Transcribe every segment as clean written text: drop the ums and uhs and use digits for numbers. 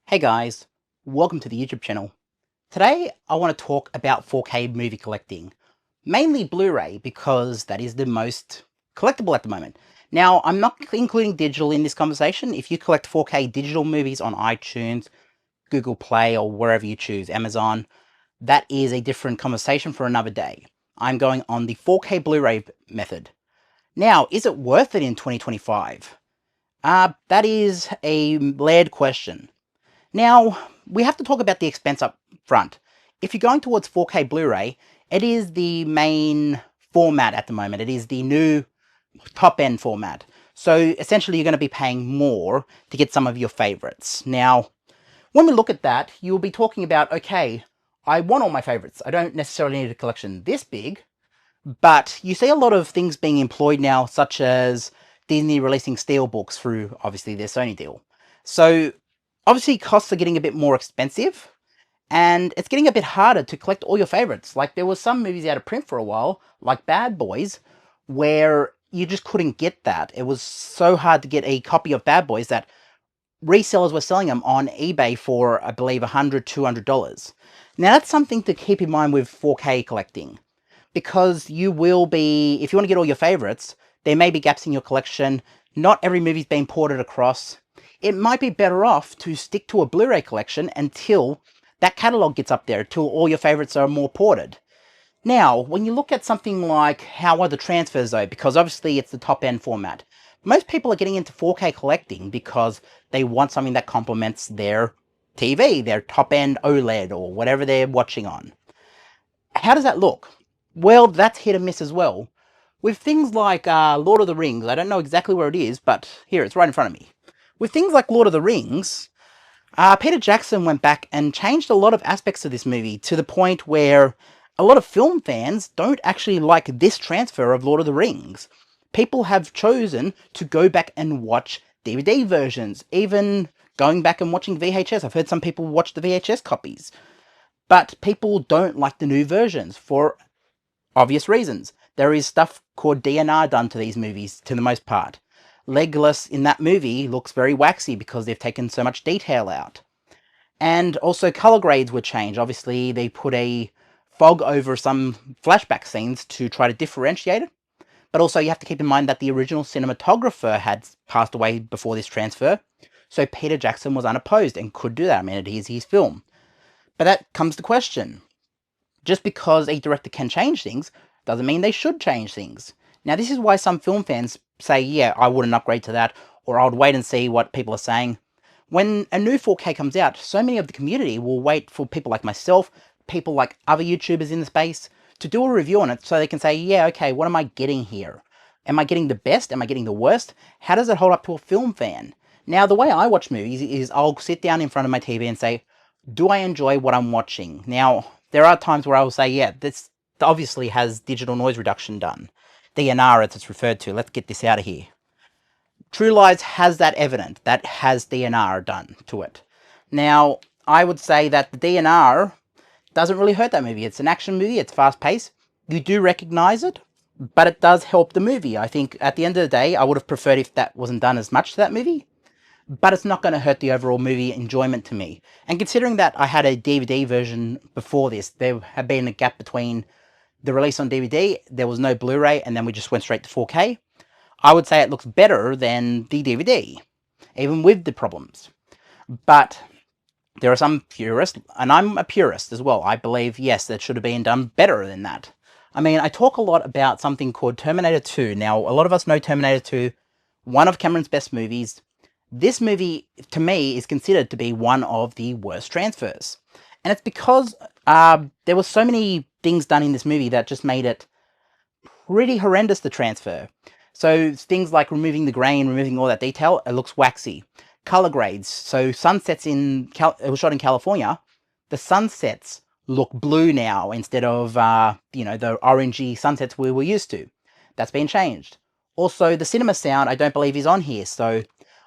Hey guys, welcome to the YouTube channel. Today I want to talk about 4K movie collecting, mainly Blu-ray because that is the most collectible at the moment. Now, I'm not including digital in this conversation. If you collect 4K digital movies on iTunes, Google Play, or wherever you choose, Amazon, that is a different conversation for another day. I'm going on the 4K Blu-ray method. Now, is it worth it in 2025? That is a layered question. Now, we have to talk about the expense up front. If you're going towards 4K Blu-ray, it is the main format at the moment. It is the new top-end format. So essentially, you're going to be paying more to get some of your favorites. Now, when we look at that, you'll be talking about, okay, I want all my favorites. I don't necessarily need a collection this big, but you see a lot of things being employed now, such as Disney releasing steelbooks through, obviously, their Sony deal. So obviously costs are getting a bit more expensive, and it's getting a bit harder to collect all your favorites. Like, there was some movies out of print for a while, like Bad Boys, where you just couldn't get that. It was so hard to get a copy of Bad Boys that resellers were selling them on eBay for, I believe, $100, $200. Now, that's something to keep in mind with 4K collecting, because you will be, if you want to get all your favorites, there may be gaps in your collection. Not every movie's being ported across. It might be better off to stick to a Blu-ray collection until that catalog gets up there, until all your favorites are more ported. Now, when you look at something like how are the transfers though, because obviously it's the top end format, most people are getting into 4K collecting because they want something that complements their TV, their top end OLED or whatever they're watching on. How does that look? Well, that's hit and miss as well. With things like Lord of the Rings, I don't know exactly where it is, but here, it's right in front of me. With things like Lord of the Rings, Peter Jackson went back and changed a lot of aspects of this movie to the point where a lot of film fans don't actually like this transfer of Lord of the Rings. People have chosen to go back and watch DVD versions, even going back and watching VHS. I've heard some people watch the VHS copies. But people don't like the new versions for obvious reasons. There is stuff called DNR done to these movies, to the most part. Legolas in that movie looks very waxy because they've taken so much detail out. And also color grades were changed. Obviously, they put a fog over some flashback scenes to try to differentiate it. But also, you have to keep in mind that the original cinematographer had passed away before this transfer. So Peter Jackson was unopposed and could do that. I mean, it is his film. But that comes to question. Just because a director can change things doesn't mean they should change things. Now, this is why some film fans say, yeah, I wouldn't upgrade to that, or I would wait and see what people are saying. When a new 4K comes out, so many of the community will wait for people like myself, people like other YouTubers in the space, to do a review on it so they can say, yeah, okay, what am I getting here? Am I getting the best? Am I getting the worst? How does it hold up to a film fan? Now, the way I watch movies is I'll sit down in front of my TV and say, do I enjoy what I'm watching? Now, there are times where I will say, yeah, this obviously has digital noise reduction done. DNR, as it's referred to. Let's get this out of here. True Lies has that evident. That has DNR done to it. Now, I would say that the DNR doesn't really hurt that movie. It's an action movie. It's fast-paced. You do recognize it, but it does help the movie. I think at the end of the day, I would have preferred if that wasn't done as much to that movie, but it's not going to hurt the overall movie enjoyment to me. And considering that I had a DVD version before this, there had been a gap between the release on DVD, there was no Blu-ray, and then we just went straight to 4K. I would say it looks better than the DVD, even with the problems. But there are some purists, and I'm a purist as well. I believe, yes, that should have been done better than that. I mean, I talk a lot about something called Terminator 2. Now, a lot of us know Terminator 2, one of Cameron's best movies. This movie, to me, is considered to be one of the worst transfers. And it's because there were so many things done in this movie that just made it pretty horrendous, the transfer. So things like removing the grain, removing all that detail, it looks waxy. Color grades, so sunsets it was shot in California, the sunsets look blue now instead of, the orangey sunsets we were used to. That's been changed. Also, the cinema sound, I don't believe is on here, so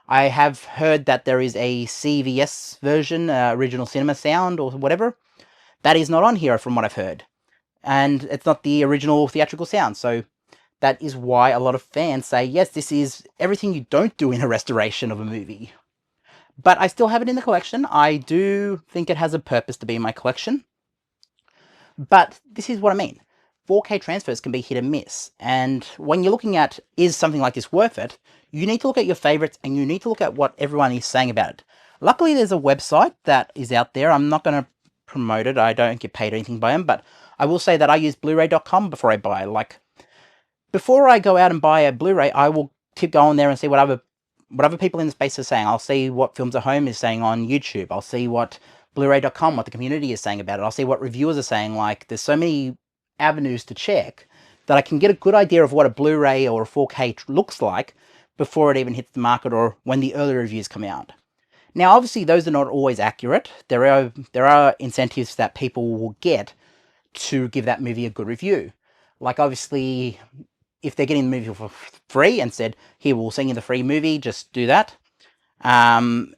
I have heard that there is a CVS version, original cinema sound or whatever. That is not on here from what I've heard. And it's not the original theatrical sound, so that is why a lot of fans say, yes, this is everything you don't do in a restoration of a movie. But I still have it in the collection. I do think it has a purpose to be in my collection. But this is what I mean. 4K transfers can be hit and miss. And when you're looking at, is something like this worth it? You need to look at your favorites and you need to look at what everyone is saying about it. Luckily, there's a website that is out there. I'm not going to promote it. I don't get paid anything by them, but I will say that I use BluRay.com before I buy. Like, before I go out and buy a Blu-ray, I will keep going there and see what other people in the space are saying. I'll see what Films at Home is saying on YouTube. I'll see what BluRay.com, what the community is saying about it. I'll see what reviewers are saying. Like, there's so many avenues to check that I can get a good idea of what a Blu-ray or a 4K looks like before it even hits the market or when the early reviews come out. Now, obviously, those are not always accurate. There are incentives that people will get to give that movie a good review. Like, obviously, if they're getting the movie for free and said, here, we'll send you the free movie, just do that,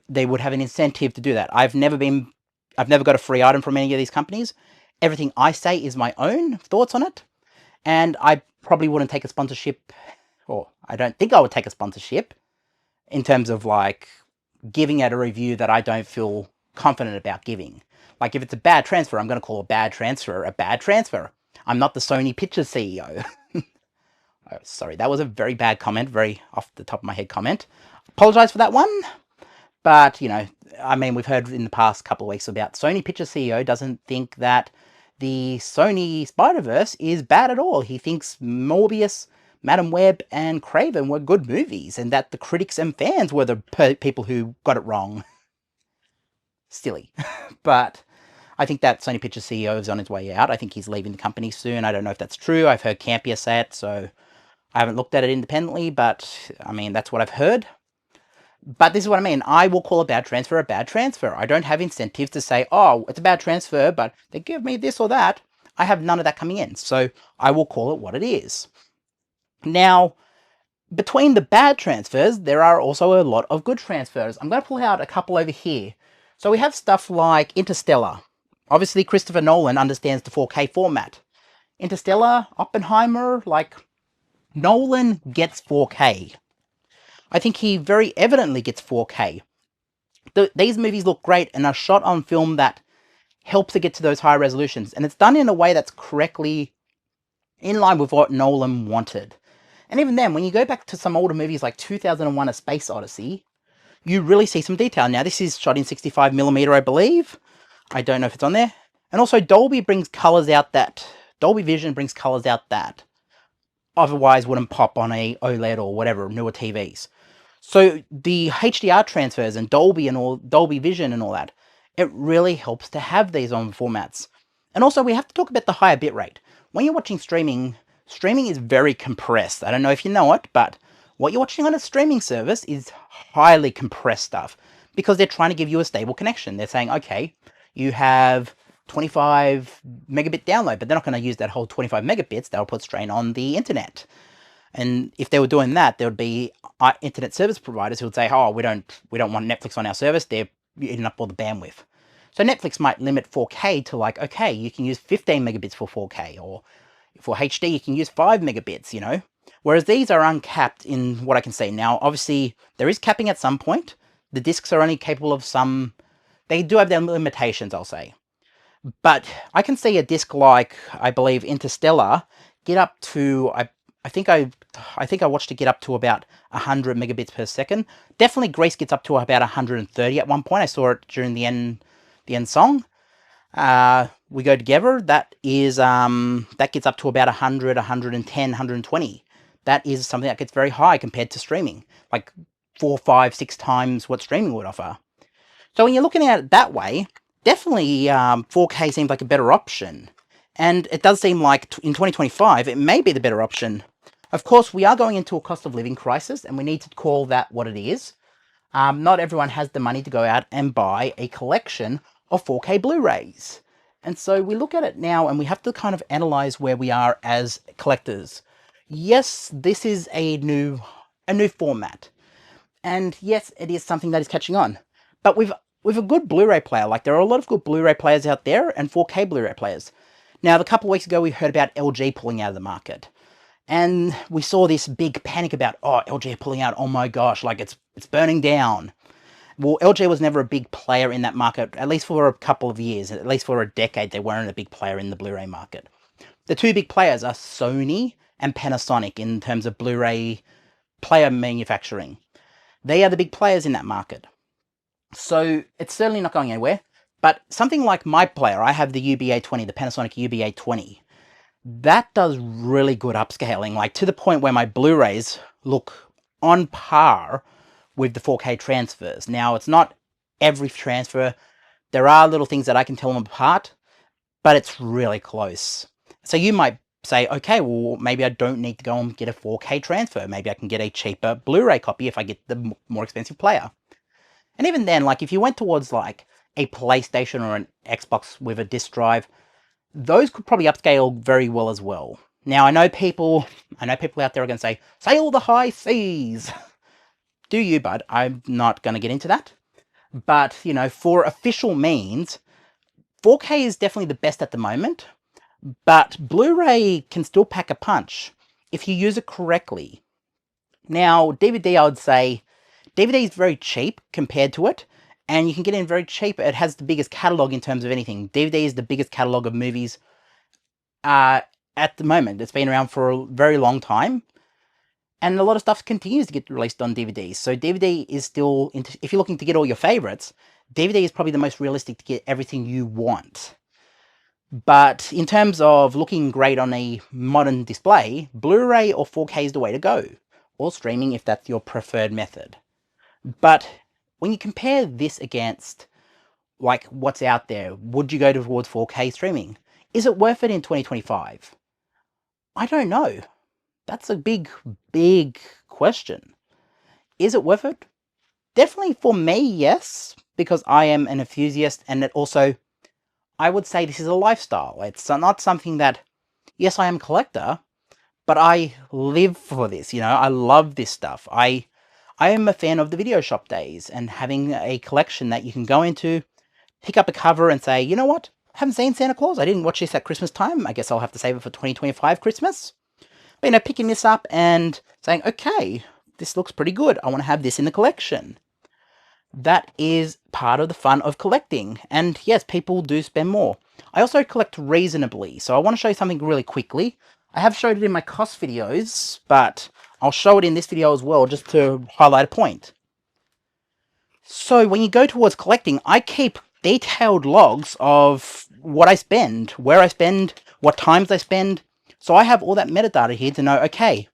they would have an incentive to do that. I've never got a free item from any of these companies. Everything I say is my own thoughts on it. And I probably wouldn't take a sponsorship, or I don't think I would take a sponsorship in terms of like giving out a review that I don't feel confident about giving. Like if it's a bad transfer, I'm going to call a bad transfer a bad transfer. I'm not the Sony Pictures CEO. Oh, sorry, that was a very bad comment, very off the top of my head comment. Apologize for that one. But, you know, I mean, we've heard in the past couple of weeks about Sony Pictures CEO doesn't think that the Sony Spider-Verse is bad at all. He thinks Morbius, Madam Web, and Craven were good movies, and that the critics and fans were the people who got it wrong. Silly. But I think that Sony Pictures CEO is on his way out. I think he's leaving the company soon. I don't know if that's true. I've heard Campia say it, so I haven't looked at it independently, but I mean, that's what I've heard. But this is what I mean. I will call a bad transfer a bad transfer. I don't have incentives to say, oh, it's a bad transfer, but they give me this or that. I have none of that coming in. So I will call it what it is. Now, between the bad transfers, there are also a lot of good transfers. I'm going to pull out a couple over here. So we have stuff like Interstellar. Obviously, Christopher Nolan understands the 4K format. Interstellar, Oppenheimer, like, Nolan gets 4K. I think he very evidently gets 4K. These movies look great and are shot on film that helps to get to those high resolutions. And it's done in a way that's correctly in line with what Nolan wanted. And even then, when you go back to some older movies like 2001: A Space Odyssey, you really see some detail. Now, this is shot in 65mm, I believe. I don't know if it's on there. And also, Dolby brings colors out that... Dolby Vision brings colors out that otherwise wouldn't pop on a OLED or whatever, newer TVs. So the HDR transfers and Dolby and all, Dolby Vision and all that, it really helps to have these on formats. And also we have to talk about the higher bitrate. When you're watching streaming, streaming is very compressed. I don't know if you know it, but what you're watching on a streaming service is highly compressed stuff because they're trying to give you a stable connection. They're saying, okay, you have 25 megabit download, but they're not going to use that whole 25 megabits. They'll put strain on the internet. And if they were doing that, there would be internet service providers who would say, oh, we don't want Netflix on our service. They're eating up all the bandwidth. So Netflix might limit 4K to like, okay, you can use 15 megabits for 4K, or for HD, you can use 5 megabits, you know. Whereas these are uncapped in what I can say. Now, obviously, there is capping at some point. The discs are only capable of some... They do have their limitations, I'll say. But I can see a disc like, I believe, Interstellar get up to... I think I watched it get up to about 100 megabits per second. Definitely Grease gets up to about 130 at one point. I saw it during the end song. We Go Together, that is that gets up to about 100, 110, 120. That is something that gets very high compared to streaming, like 4, 5, 6 times what streaming would offer. So when you're looking at it that way, definitely 4K seems like a better option. And it does seem like in 2025, it may be the better option. Of course, we are going into a cost of living crisis, and we need to call that what it is. Not everyone has the money to go out and buy a collection of 4K Blu-rays. And so we look at it now, and we have to kind of analyze where we are as collectors. Yes, this is a new format. And yes, it is something that is catching on. But with a good Blu-ray player, like there are a lot of good Blu-ray players out there and 4K Blu-ray players. Now, a couple of weeks ago, we heard about LG pulling out of the market. And we saw this big panic about, oh, LG pulling out, oh my gosh, like it's burning down. Well, LG was never a big player in that market, at least for a couple of years, at least for a decade, they weren't a big player in the Blu-ray market. The two big players are Sony and Panasonic in terms of Blu-ray player manufacturing. They are the big players in that market. So it's certainly not going anywhere. But something like my player, I have the UB820, the Panasonic UB820. That does really good upscaling, like to the point where my Blu-rays look on par with the 4K transfers. Now, it's not every transfer. There are little things that I can tell them apart, but it's really close. So you might say, okay, well, maybe I don't need to go and get a 4K transfer. Maybe I can get a cheaper Blu-ray copy if I get the more expensive player. And even then, like if you went towards like a PlayStation or an Xbox with a disc drive, those could probably upscale very well as well. Now, I know people out there are going to say, sail the high seas. Do you, bud? I'm not going to get into that. But, you know, for official means, 4K is definitely the best at the moment. But Blu-ray can still pack a punch if you use it correctly. Now, DVD, I would say, DVD is very cheap compared to it. And you can get it in very cheap. It has the biggest catalog in terms of anything. DVD is the biggest catalog of movies at the moment. It's been around for a very long time. And a lot of stuff continues to get released on DVD. So DVD is still, if you're looking to get all your favorites, DVD is probably the most realistic to get everything you want. But in terms of looking great on a modern display, Blu-ray or 4K is the way to go. Or streaming if that's your preferred method. But when you compare this against like what's out there, would you go towards 4K streaming? Is it worth it in 2025? I don't know. That's a big, big question. Is it worth it? Definitely for me, yes, because I am an enthusiast, and it also, I would say this is a lifestyle. It's not something that, yes, I am a collector, but I live for this, you know, I love this stuff. I am a fan of the video shop days and having a collection that you can go into, pick up a cover and say, you know what, I haven't seen Santa Claus. I didn't watch this at Christmas time. I guess I'll have to save it for 2025 Christmas. But, you know, picking this up and saying, okay, this looks pretty good. I want to have this in the collection. That is part of the fun of collecting. And yes, people do spend more. I also collect reasonably. So I want to show you something really quickly. I have showed it in my cost videos, but I'll show it in this video as well, just to highlight a point. So when you go towards collecting, I keep detailed logs of what I spend, where I spend, what times I spend. So I have all that metadata here to know, okay,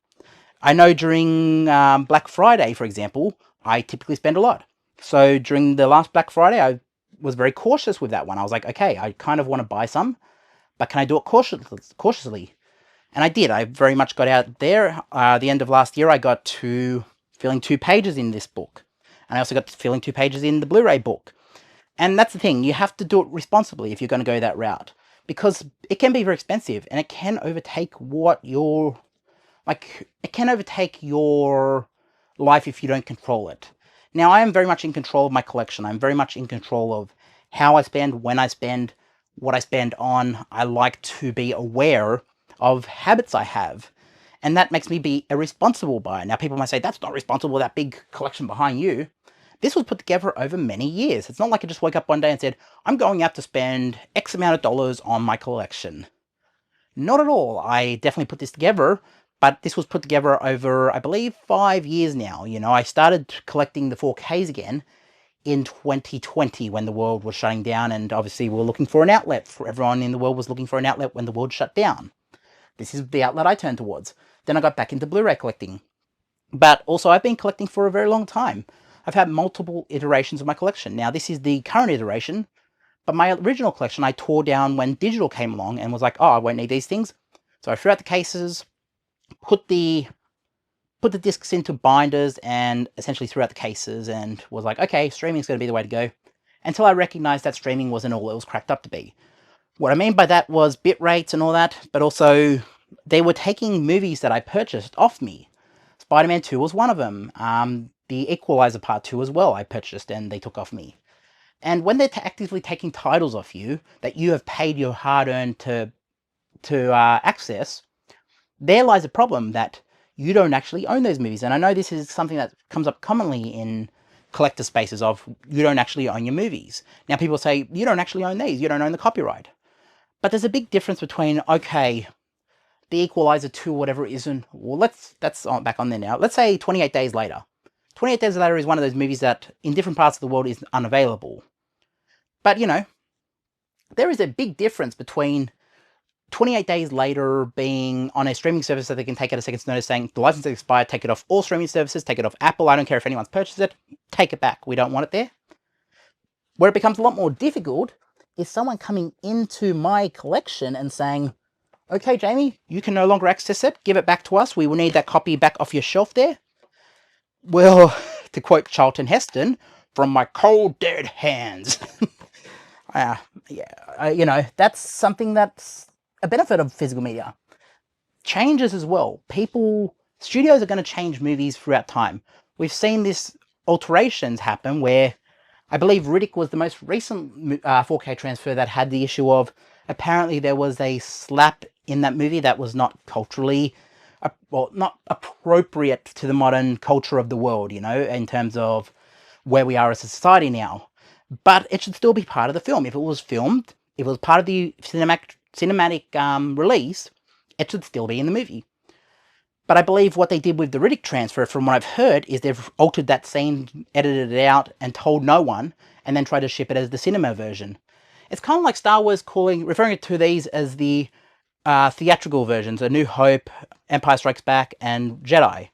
I know during Black Friday, for example, I typically spend a lot. So during the last Black Friday, I was very cautious with that one. I was like, okay, I kind of want to buy some, but can I do it cautiously? And I did. I very much got out there. The end of last year, I got to filling 2 pages in this book. And I also got to filling 2 pages in the Blu-ray book. And that's the thing. You have to do it responsibly if you're going to go that route. Because it can be very expensive, and it can overtake it can overtake your life if you don't control it. Now, I am very much in control of my collection. I'm very much in control of how I spend, when I spend, what I spend on. I like to be aware of habits I have, and that makes me be a responsible buyer. Now, people might say, that's not responsible, that big collection behind you. This was put together over many years. It's not like I just woke up one day and said, I'm going out to spend X amount of dollars on my collection. Not at all. I definitely put this together, but this was put together over, I believe, 5 years now. You know, I started collecting the 4Ks again in 2020 when the world was shutting down, and obviously we were looking for an outlet. Everyone in the world was looking for an outlet when the world shut down. This is the outlet I turned towards. Then I got back into Blu-ray collecting. But also, I've been collecting for a very long time. I've had multiple iterations of my collection. Now, this is the current iteration, but my original collection I tore down when digital came along and was like, oh, I won't need these things. So I threw out the cases, put the discs into binders, and essentially threw out the cases and was like, okay, streaming is going to be the way to go. Until I recognized that streaming wasn't all it was cracked up to be. What I mean by that was bit rates and all that, but also they were taking movies that I purchased off me. Spider-Man 2 was one of them. The Equalizer Part 2 as well I purchased and they took off me. And when they're actively taking titles off you that you have paid your hard-earned to access, there lies a problem that you don't actually own those movies. And I know this is something that comes up commonly in collector spaces of you don't actually own your movies. Now people say, you don't actually own these, you don't own the copyright. But there's a big difference between, okay, the Equalizer 2, whatever it isn't, well, that's back on there now. Let's say 28 Days Later. 28 Days Later is one of those movies that in different parts of the world is unavailable. But, you know, there is a big difference between 28 Days Later being on a streaming service that they can take at a second's notice saying, the license is expired, take it off all streaming services, take it off Apple, I don't care if anyone's purchased it, take it back, we don't want it there. Where it becomes a lot more difficult is someone coming into my collection and saying, okay, Jamie, you can no longer access it, give it back to us, we will need that copy back off your shelf there. Well, to quote Charlton Heston, from my cold, dead hands. You know, that's something that's a benefit of physical media. Changes as well. Studios are going to change movies throughout time. We've seen this alterations happen where I believe Riddick was the most recent 4K transfer that had the issue of apparently there was a slap in that movie that was not culturally, well, not appropriate to the modern culture of the world, you know, in terms of where we are as a society now. But it should still be part of the film. If it was filmed, if it was part of the cinematic release, it should still be in the movie. But I believe what they did with the Riddick transfer, from what I've heard, is they've altered that scene, edited it out, and told no one, and then tried to ship it as the cinema version. It's kind of like Star Wars referring to these as the theatrical versions, A New Hope, Empire Strikes Back, and Jedi.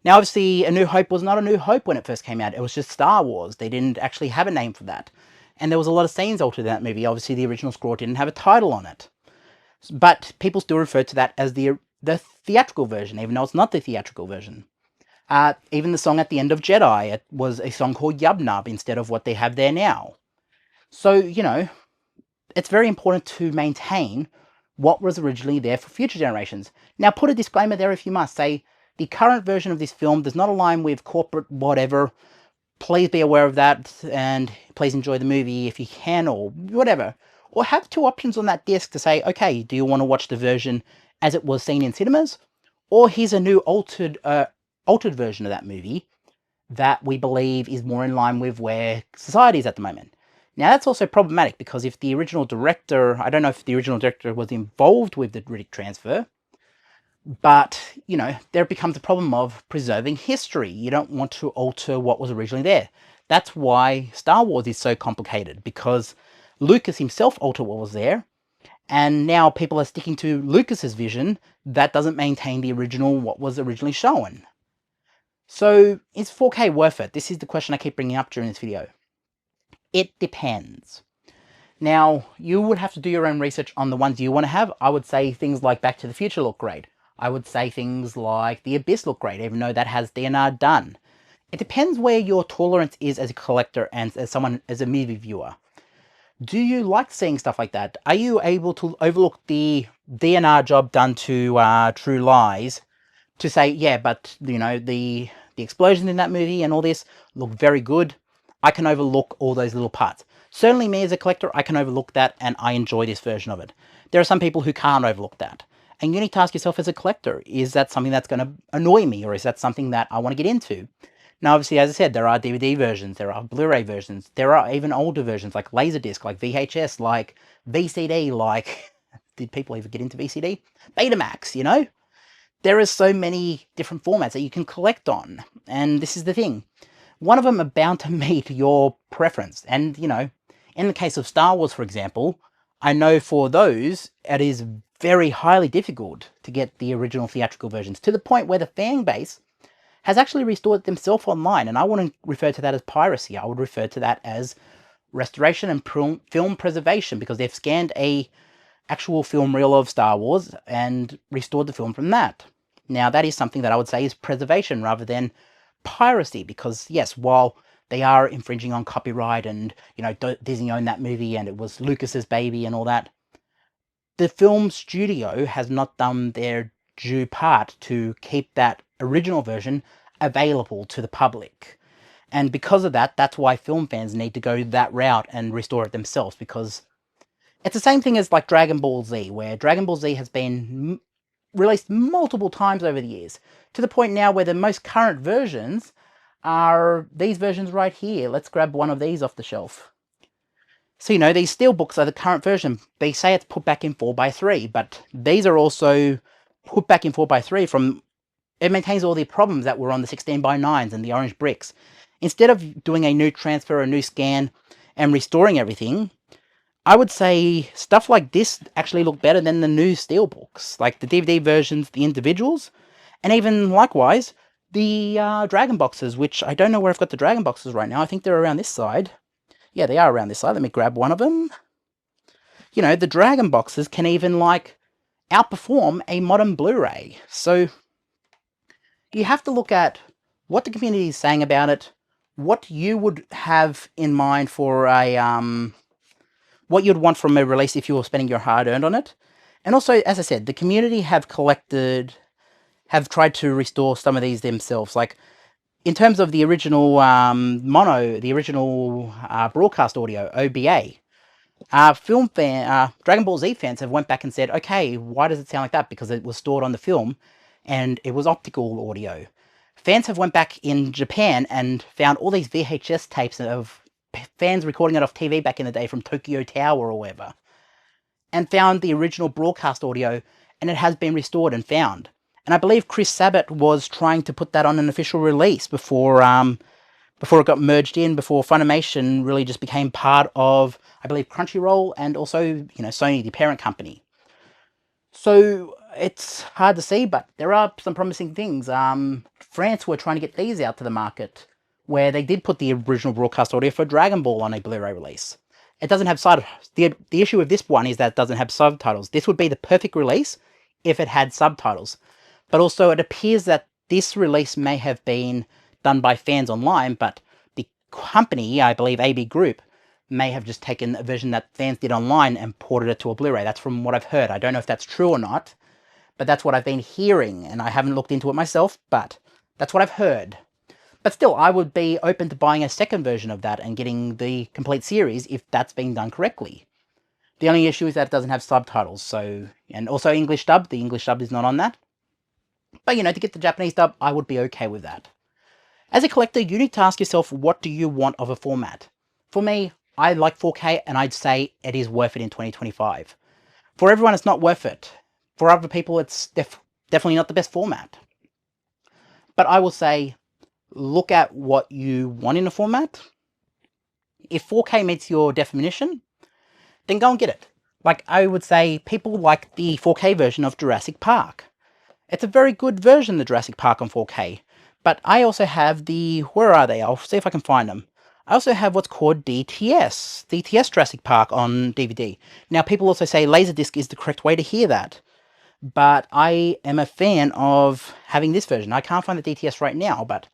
Now, obviously, A New Hope was not A New Hope when it first came out. It was just Star Wars. They didn't actually have a name for that. And there was a lot of scenes altered in that movie. Obviously, the original scroll didn't have a title on it. But people still refer to that as the theatrical version, even though it's not the theatrical version. Even the song at the end of Jedi, it was a song called Yub Nub instead of what they have there now. So, you know, it's very important to maintain what was originally there for future generations. Now, put a disclaimer there if you must. Say, the current version of this film does not align with corporate whatever. Please be aware of that, and please enjoy the movie if you can, or whatever. Or have two options on that disc to say, okay, do you want to watch the version as it was seen in cinemas? Or here's a new altered version of that movie that we believe is more in line with where society is at the moment. Now, that's also problematic because if the original director, I don't know if the original director was involved with the Riddick transfer, but, you know, there becomes a problem of preserving history. You don't want to alter what was originally there. That's why Star Wars is so complicated, because Lucas himself altered what was there, and now people are sticking to Lucas's vision that doesn't maintain the original, what was originally shown. So, is 4K worth it? This is the question I keep bringing up during this video. It depends. Now, you would have to do your own research on the ones you want to have. I would say things like Back to the Future look great. I would say things like The Abyss look great, even though that has DNR done. It depends where your tolerance is as a collector and as a movie viewer. Do you like seeing stuff like that? Are you able to overlook the DNR job done to True Lies to say, yeah, but, you know, the explosions in that movie and all this look very good. I can overlook all those little parts. Certainly me as a collector, I can overlook that and I enjoy this version of it. There are some people who can't overlook that. And you need to ask yourself as a collector, is that something that's going to annoy me, or is that something that I want to get into? Now, obviously, as I said, there are DVD versions, there are Blu-ray versions, there are even older versions like Laserdisc, like VHS, like VCD, like, did people even get into VCD? Betamax, you know? There are so many different formats that you can collect on, and this is the thing. One of them are bound to meet your preference, and, you know, in the case of Star Wars, for example, I know for those, it is very highly difficult to get the original theatrical versions, to the point where the fan base has actually restored themselves online, and I wouldn't refer to that as piracy. I would refer to that as restoration and film preservation, because they've scanned a actual film reel of Star Wars and restored the film from that. Now, that is something that I would say is preservation rather than piracy, because yes, while they are infringing on copyright and, you know, Disney owned that movie and it was Lucas's baby and all that, the film studio has not done their due part to keep that original version available to the public. And because of that, that's why film fans need to go that route and restore it themselves, because it's the same thing as like Dragon Ball Z, where Dragon Ball Z has been released multiple times over the years, to the point now where the most current versions are these versions right here. Let's grab one of these off the shelf. So, you know, these steelbooks are the current version. They say it's put back in 4x3, but these are also put back in 4x3 from... It maintains all the problems that were on the 16x9s and the orange bricks. Instead of doing a new transfer, a new scan, and restoring everything, I would say stuff like this actually look better than the new steelbooks, like the DVD versions, the individuals, and even likewise the Dragon boxes, which I don't know where I've got the Dragon boxes right now. I think they're around this side. Yeah, they are around this side. Let me grab one of them. You know, the Dragon boxes can even like outperform a modern Blu-ray. So you have to look at what the community is saying about it, what you would have in mind for a what you'd want from a release if you were spending your hard-earned on it. And also, as I said, the community have tried to restore some of these themselves. Like, in terms of the original the original broadcast audio, OBA, Dragon Ball Z fans have went back and said, okay, why does it sound like that? Because it was stored on the film, and it was optical audio. Fans have went back in Japan and found all these VHS tapes of fans recording it off TV back in the day from Tokyo Tower or whatever, and found the original broadcast audio, and it has been restored and found. And I believe Chris Sabat was trying to put that on an official release before it got merged in, before Funimation really just became part of, I believe, Crunchyroll, and also, you know, Sony, the parent company. So it's hard to see, but there are some promising things. France were trying to get these out to the market, where they did put the original broadcast audio for Dragon Ball on a Blu-ray release. It doesn't have subtitles. The issue with this one is that it doesn't have subtitles. This would be the perfect release if it had subtitles. But also, it appears that this release may have been done by fans online, but the company, I believe AB Group, may have just taken a version that fans did online and ported it to a Blu-ray. That's from what I've heard. I don't know if that's true or not, but that's what I've been hearing, and I haven't looked into it myself, but that's what I've heard. But still, I would be open to buying a second version of that and getting the complete series if that's being done correctly. The only issue is that it doesn't have subtitles, so... And also English dub. The English dub is not on that. But, you know, to get the Japanese dub, I would be okay with that. As a collector, you need to ask yourself, what do you want of a format? For me, I like 4K, and I'd say it is worth it in 2025. For everyone, it's not worth it. For other people, it's definitely not the best format. But I will say, look at what you want in a format. If 4K meets your definition, then go and get it. Like, I would say, people like the 4K version of Jurassic Park. It's a very good version, the Jurassic Park on 4K. But I also have the... Where are they? I'll see if I can find them. I also have what's called DTS Jurassic Park on DVD. Now, people also say Laserdisc is the correct way to hear that. But I am a fan of having this version. I can't find the DTS right now, but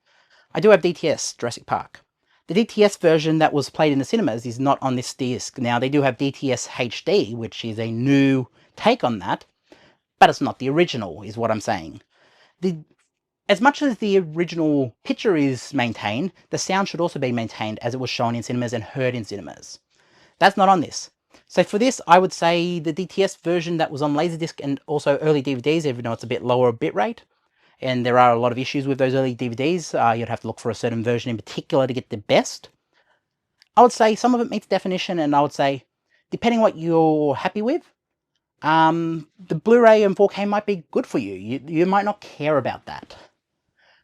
I do have DTS Jurassic Park. The DTS version that was played in the cinemas is not on this disc. Now, they do have DTS HD, which is a new take on that, but it's not the original, is what I'm saying. As much as the original picture is maintained, the sound should also be maintained as it was shown in cinemas and heard in cinemas. That's not on this. So for this, I would say the DTS version that was on Laserdisc and also early DVDs, even though it's a bit lower bitrate, and there are a lot of issues with those early DVDs, you'd have to look for a certain version in particular to get the best. I would say some of it meets definition, and I would say, depending what you're happy with, the Blu-ray and 4K might be good for you. You might not care about that.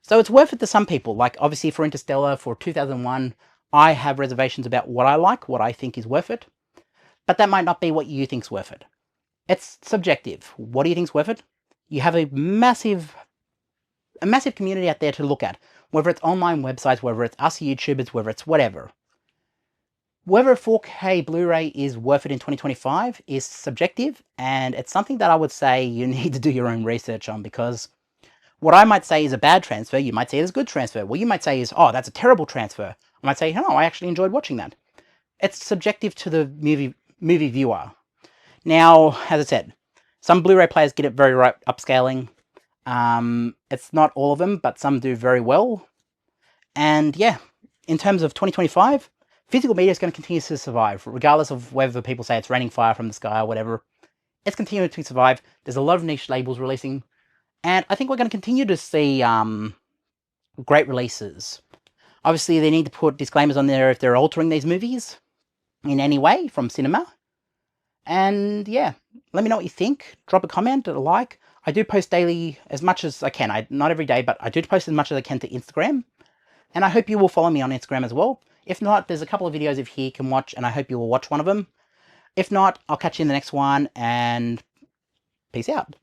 So it's worth it to some people. Like, obviously for Interstellar, for 2001, I have reservations about what I like, what I think is worth it. But that might not be what you think's worth it. It's subjective. What do you think's worth it? You have a massive community out there to look at. Whether it's online websites, whether it's us YouTubers, whether it's whatever. Whether a 4K Blu-ray is worth it in 2025 is subjective, and it's something that I would say you need to do your own research on, because what I might say is a bad transfer, you might say it's a good transfer. What you might say is, oh, that's a terrible transfer. I might say, no, I actually enjoyed watching that. It's subjective to the movie viewer. Now, as I said, some Blu-ray players get it very right upscaling. It's not all of them, but some do very well. And yeah, in terms of 2025, physical media is going to continue to survive, regardless of whether people say it's raining fire from the sky or whatever. It's continuing to survive. There's a lot of niche labels releasing. And I think we're going to continue to see great releases. Obviously, they need to put disclaimers on there if they're altering these movies in any way from cinema. And yeah, let me know what you think. Drop a comment, a like. I do post daily as much as I can. Not every day, but I do post as much as I can to Instagram. And I hope you will follow me on Instagram as well. If not, there's a couple of videos of here you can watch, and I hope you will watch one of them. If not, I'll catch you in the next one, and peace out.